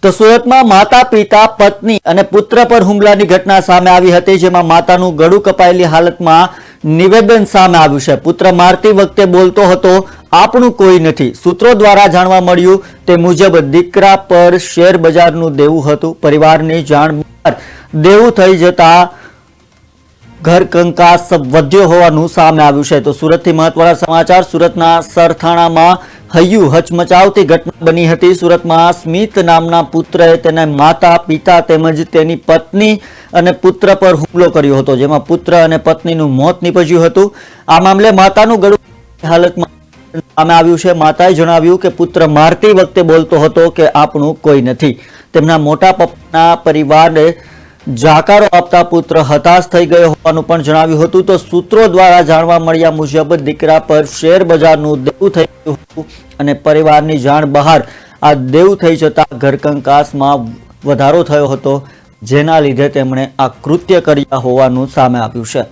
તો સુરતમાં માતા પિતા પત્ની અને પુત્ર પર હુમલાની ઘટના સામે આવી હતી, જેમાં માતાનું ગળું કપાયેલી હાલતમાં નિવેદન સામે આવ્યું છે। પુત્ર મારતી વખતે બોલતો હતો, આપણું કોઈ નથી। સૂત્રો દ્વારા જાણવા મળ્યું તે મુજબ દીકરા પર શેર બજારનું દેવું હતું। પરિવારની જાણ બહાર દેવું થઈ જતા घर कंकास વધ્યો હોવાનું સામે આવ્યું છે। તો સુરતથી મહત્વના સમાચાર। સુરતના સરથાણામાં હૈયું હચમચાવતી ઘટના બની હતી। સુરતમાં સ્મિત નામના પુત્રએ તેના માતા પિતા તેમજ તેની પત્ની અને પુત્ર પર હુમલો કર્યો હતો, જેમાં પુત્ર અને પત્નીનું મોત નીપજ્યું હતું। આ મામલે માતાનું ગળું હાલતમાં સામે આવ્યું છે। માતાએ જણાવ્યું કે પુત્ર મારતી વખતે બોલતો હતો કે આપણું કોઈ નથી। તેમના મોટા પપ્પાના પરિવારે જાકારો આપતા પુત્ર હતાશ થઈ ગયો હોવાનું પણ જણાવ્યું હતું। તો સૂત્રો દ્વારા જાણવા મળ્યા મુજબ દીકરા પર શેર બજારનું દેવું થઈ ગયું હતું અને પરિવારની જાણ બહાર આ દેવું થઈ જતા ઘરકંકાસમાં વધારો થયો હતો, જેના લીધે તેમણે આ કૃત્ય કર્યા હોવાનું સામે આવ્યું છે।